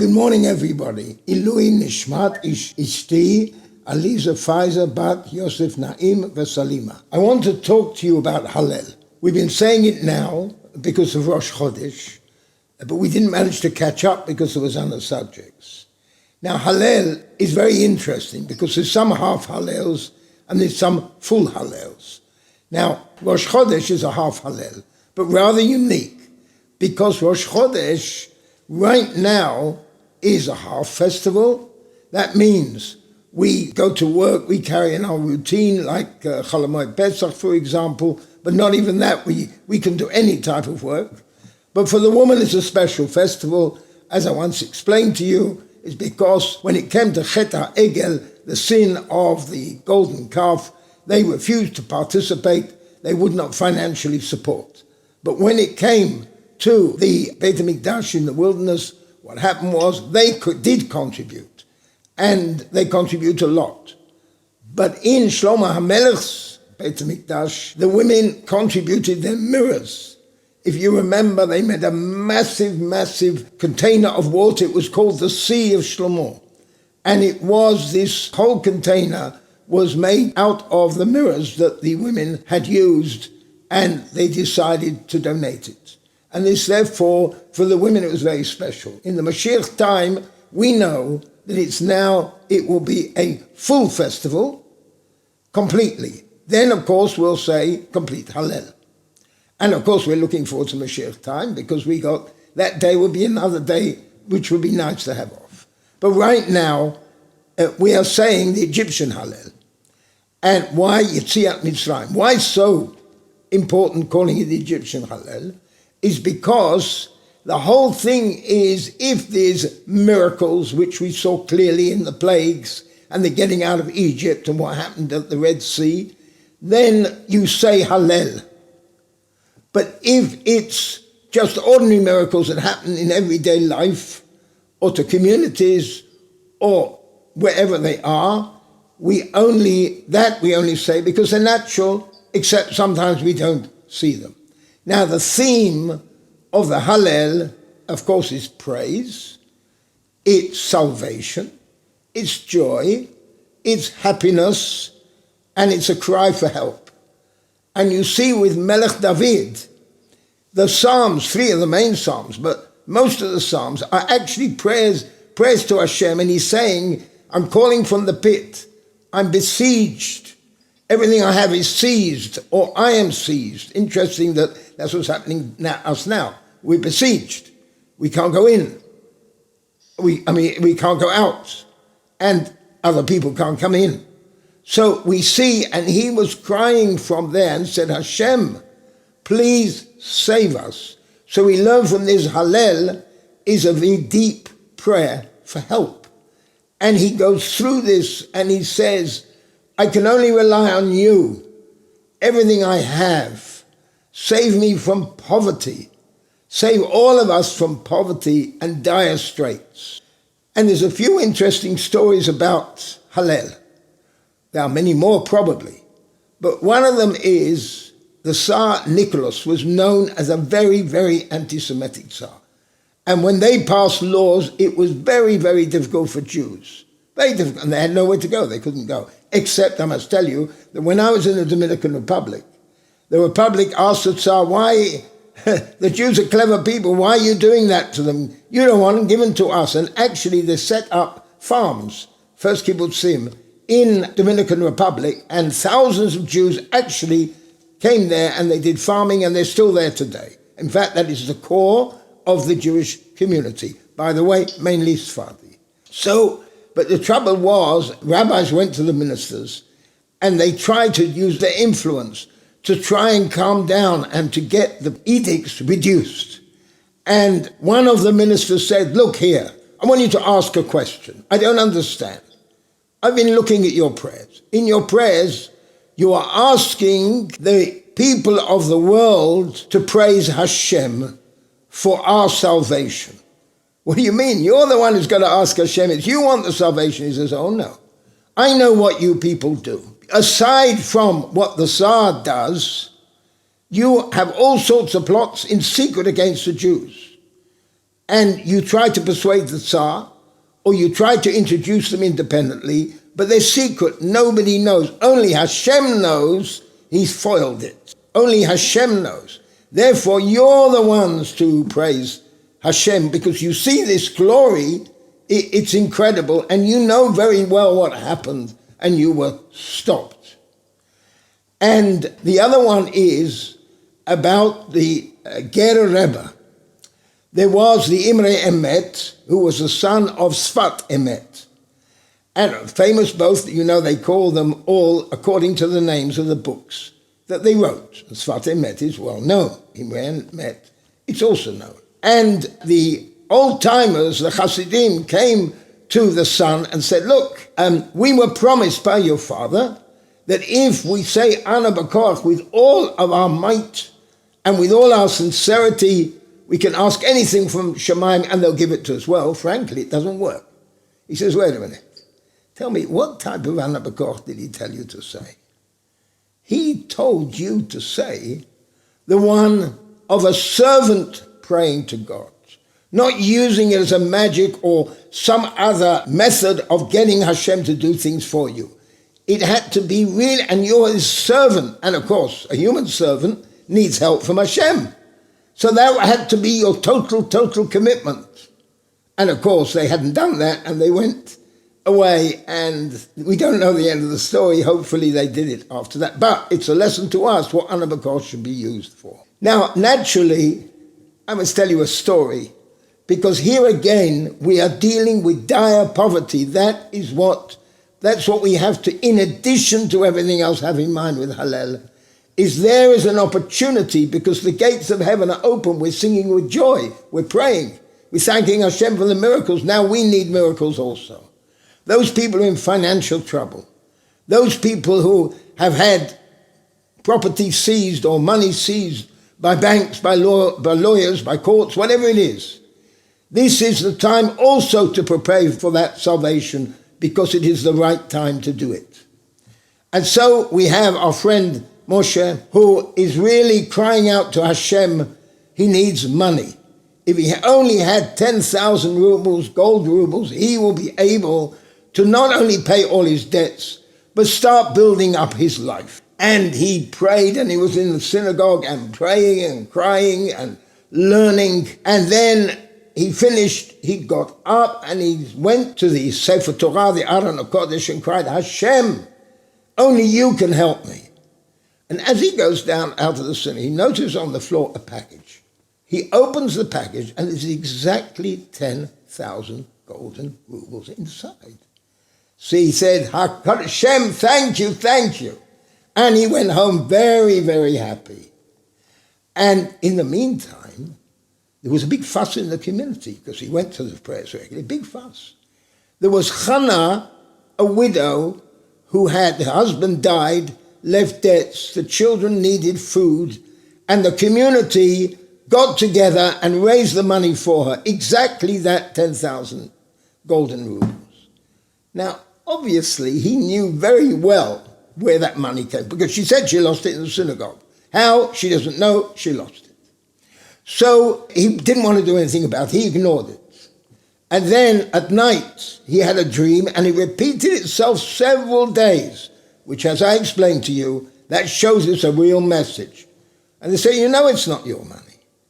Good morning, everybody. Ilui Nishmat Ishti Alice Bat Yosef Naim Vesalima. I want to talk to you about Hallel. We've been saying it now because of Rosh Chodesh, but we didn't manage to catch up because there was other subjects. Now, Hallel is very interesting because there's some half Hallels and there's some full Hallels. Now, Rosh Chodesh is a half Hallel, but rather unique because Rosh Chodesh right now is a half festival. That means we go to work, we carry in our routine like HALLEL Pesach, for example, but not even that. We can do any type of work. But for the woman, it's a special festival. As I once explained to you, is because when it came to Chet HaEgel, the sin of the golden calf, they refused to participate. They would not financially support. But when it came to the Beit HaMikdash in the wilderness, what happened was they did contribute, and they contribute a lot. But in Shlomo HaMelech's Beit HaMikdash, the women contributed their mirrors. If you remember, they made a massive container of water. It was called the Sea of Shlomo. And it was, this whole container was made out of the mirrors that the women had used, and they decided to donate it. And this, therefore, for the women, it was very special. In the Mashiach time, we know that it will be a full festival, completely. Then, of course, we'll say complete Hallel. And, of course, we're looking forward to Mashiach time because that day will be another day which would be nice to have off. But right now, we are saying the Egyptian Hallel. And why Yetziat Mitzrayim? Why so important calling it the Egyptian Hallel? Is because the whole thing is, if there's miracles, which we saw clearly in the plagues and the getting out of Egypt and what happened at the Red Sea, then you say Hallel. But if it's just ordinary miracles that happen in everyday life or to communities or wherever they are, we only say because they're natural, except sometimes we don't see them. Now, the theme of the Hallel, of course, is praise, it's salvation, it's joy, it's happiness, and it's a cry for help. And you see with Melech David, the Psalms, 3 of the main Psalms, but most of the Psalms are actually prayers to Hashem, and he's saying, I'm calling from the pit, I'm besieged, everything I have is seized, or I am seized. Interesting that's what's happening now. We're besieged. We can't go in. We can't go out. And other people can't come in. So we see, and he was crying from there and said, Hashem, please save us. So we learn from this Hallel is a very deep prayer for help. And he goes through this and he says, I can only rely on you. Everything I have. Save me from poverty. Save all of us from poverty and dire straits. And there's a few interesting stories about Hallel. There are many more probably. But one of them is the Tsar Nicholas was known as a very, very anti-Semitic Tsar. And when they passed laws, it was very, very difficult for Jews. Very difficult. And they had nowhere to go. They couldn't go. Except, I must tell you, that when I was in the Dominican Republic, the Republic asked the Tsar, why, the Jews are clever people, why are you doing that to them? You don't want them given to us. And actually they set up farms, first kibbutzim, in Dominican Republic, and thousands of Jews actually came there and they did farming, and they're still there today. In fact, that is the core of the Jewish community. By the way, mainly Sephardi. But the trouble was, rabbis went to the ministers and they tried to use their influence to try and calm down and to get the edicts reduced. And one of the ministers said, look here, I want you to ask a question. I don't understand. I've been looking at your prayers. In your prayers, you are asking the people of the world to praise Hashem for our salvation. What do you mean? You're the one who's going to ask Hashem. If you want the salvation, he says, oh no. I know what you people do. Aside from what the Tsar does, you have all sorts of plots in secret against the Jews. and you try to persuade the Tsar, or you try to introduce them independently, but they're secret. Nobody knows. Only Hashem knows. He's foiled it. Only Hashem knows. Therefore, you're the ones to praise Hashem, because you see this glory. It's incredible, and you know very well what happened, and you were stopped. And the other one is about the Ger Rebbe. There was the Imre Emet, who was the son of Sfat Emet. And famous both, they call them all according to the names of the books that they wrote. And Sfat Emet is well known. Imre Emet, it's also known. And the old-timers, the Hasidim, came to the son and said, look, we were promised by your father that if we say Ana B'Koach with all of our might and with all our sincerity, we can ask anything from Shemaim and they'll give it to us. Well, frankly, it doesn't work. He says, wait a minute. Tell me, what type of Ana B'Koach did he tell you to say? He told you to say the one of a servant praying to God, not using it as a magic or some other method of getting Hashem to do things for you. It had to be real, and you're his servant. And of course, a human servant needs help from Hashem. So that had to be your total commitment. And of course, they hadn't done that, and they went away, and we don't know the end of the story. Hopefully they did it after that. But it's a lesson to us what Ana B'Koach should be used for. Now, naturally, I must tell you a story, because here again, we are dealing with dire poverty. That's what we have to, in addition to everything else, have in mind with Hallel. There is an opportunity, because the gates of heaven are open. We're singing with joy. We're praying. We're thanking Hashem for the miracles. Now we need miracles also. Those people who are in financial trouble, those people who have had property seized or money seized by banks, by lawyers, by courts, whatever it is. This is the time also to prepare for that salvation, because it is the right time to do it. And so we have our friend Moshe, who is really crying out to Hashem. He needs money. If he only had 10,000 rubles, gold rubles, he will be able to not only pay all his debts, but start building up his life. And he prayed, and he was in the synagogue and praying and crying and learning. And then he finished, he got up and he went to the Sefer Torah, the Aron HaKodesh, and cried, Hashem, only you can help me. And as he goes down out of the synagogue, he notices on the floor a package. He opens the package, and there's exactly 10,000 golden rubles inside. So he said, Hashem, thank you. And he went home very, very happy. And in the meantime, there was a big fuss in the community, because he went to the prayers regularly, big fuss. There was Hannah, a widow, who had, her husband died, left debts, the children needed food, and the community got together and raised the money for her, exactly that 10,000 golden rubles. Now, obviously, he knew very well where that money came, because she said she lost it in the synagogue. How? She doesn't know, she lost it. So he didn't want to do anything about it, he ignored it. And then at night, he had a dream, and it repeated itself several days, which, as I explained to you, that shows us a real message. And they say, it's not your money.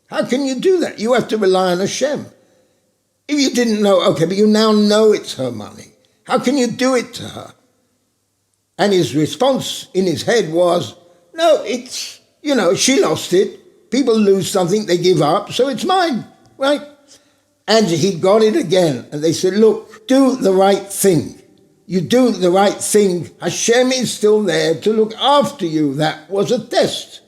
How can you do that? You have to rely on Hashem. If you didn't know, okay, but you now know it's her money. How can you do it to her? And his response in his head was, no, it's, she lost it. People lose something, they give up, so it's mine, right? And he got it again. And they said, look, do the right thing. You do the right thing. Hashem is still there to look after you. That was a test.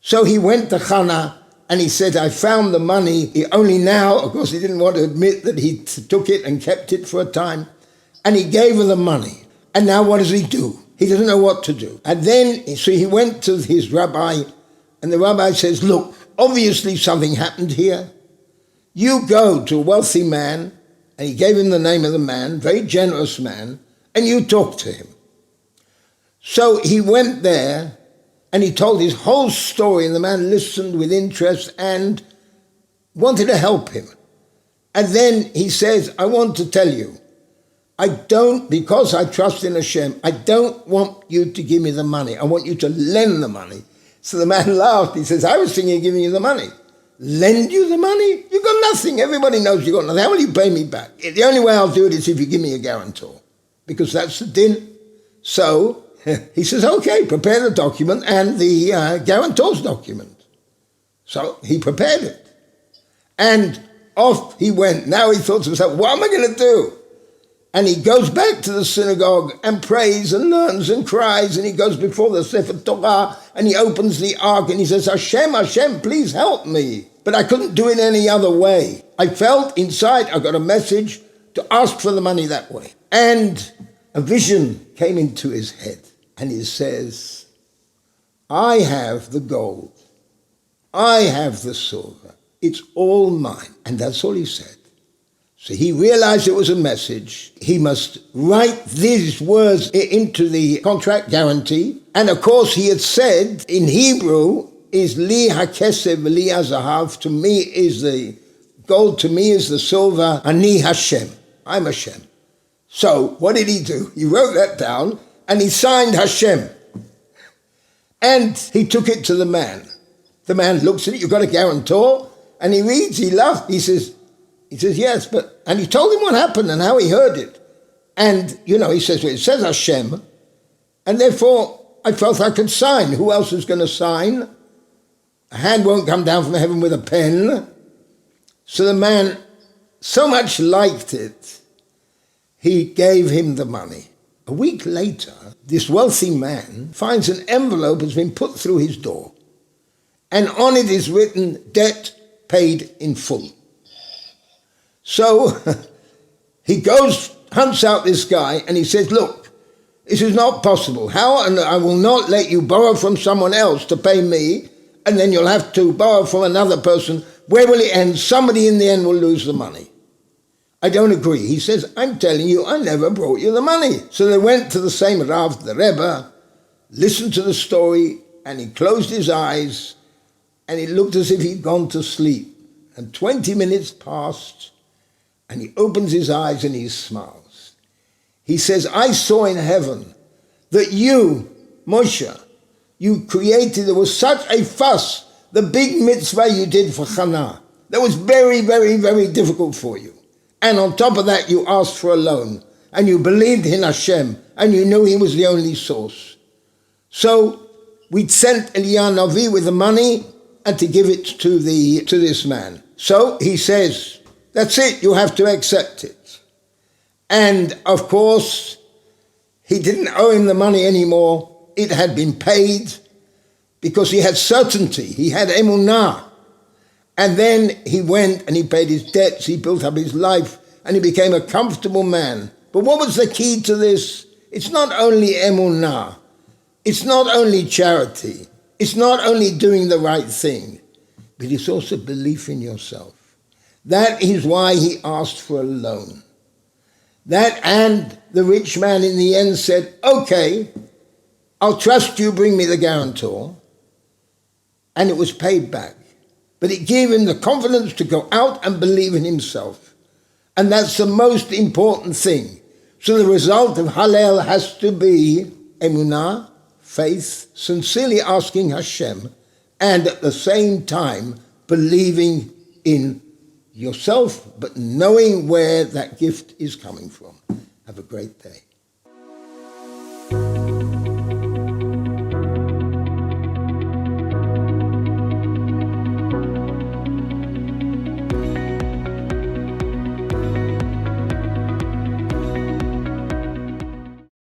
So he went to Hannah and he said, I found the money. He only now, of course, he didn't want to admit that he took it and kept it for a time. And he gave her the money. And now what does he do? He doesn't know what to do. And then, so he went to his rabbi, and the rabbi says, look, obviously something happened here. You go to a wealthy man, and he gave him the name of the man, very generous man, and you talk to him. So he went there, and he told his whole story, and the man listened with interest and wanted to help him. And then he says, I want to tell you, because I trust in Hashem, I don't want you to give me the money. I want you to lend the money. So the man laughed. He says, I was thinking of giving you the money. Lend you the money? You got nothing. Everybody knows you got nothing. How will you pay me back? The only way I'll do it is if you give me a guarantor, because that's the din. So he says, okay, prepare the document and the guarantor's document. So he prepared it. And off he went. Now he thought to himself, what am I going to do? And he goes back to the synagogue and prays and learns and cries, and he goes before the Sefer Torah and he opens the ark and he says, Hashem, Hashem, please help me. But I couldn't do it any other way. I felt inside I got a message to ask for the money that way. And a vision came into his head and he says, I have the gold. I have the silver. It's all mine. And that's all he said. So he realized it was a message. He must write these words into the contract guarantee. And of course he had said in Hebrew is li hakesef li hazahav. To me is the gold, to me is the silver. Ani Hashem. I'm Hashem. So what did he do? He wrote that down and he signed Hashem. And he took it to the man. The man looks at it. You've got a guarantor? And he reads, he laughed. He says, yes, and he told him what happened and how he heard it. And, he says, well, it says Hashem, and therefore I felt I could sign. Who else is going to sign? A hand won't come down from heaven with a pen. So the man so much liked it, he gave him the money. A week later, this wealthy man finds an envelope has been put through his door, and on it is written, debt paid in full. So he goes, hunts out this guy, and he says, look, this is not possible. How? And I will not let you borrow from someone else to pay me, and then you'll have to borrow from another person. Where will it end? Somebody in the end will lose the money. I don't agree. He says, I'm telling you, I never brought you the money. So they went to the same Rav, the Rebbe, listened to the story, and he closed his eyes, and it looked as if he'd gone to sleep. And 20 minutes passed, and he opens his eyes and he smiles. He says, I saw in heaven that you, Moshe, you created, there was such a fuss, the big mitzvah you did for Chana. That was very, very, very difficult for you. And on top of that, you asked for a loan, and you believed in Hashem, and you knew he was the only source. So we sent Eliyahu Navi with the money and to give it to this man. So he says, that's it, you have to accept it. And of course, he didn't owe him the money anymore. It had been paid because he had certainty. He had emunah. And then he went and he paid his debts. He built up his life and he became a comfortable man. But what was the key to this? It's not only emunah. It's not only charity. It's not only doing the right thing. But it's also belief in yourself. That is why he asked for a loan. That, and the rich man in the end said, okay, I'll trust you, bring me the guarantor. And it was paid back. But it gave him the confidence to go out and believe in himself. And that's the most important thing. So the result of Hallel has to be emunah, faith, sincerely asking Hashem, and at the same time believing in yourself, but knowing where that gift is coming from. Have a great day.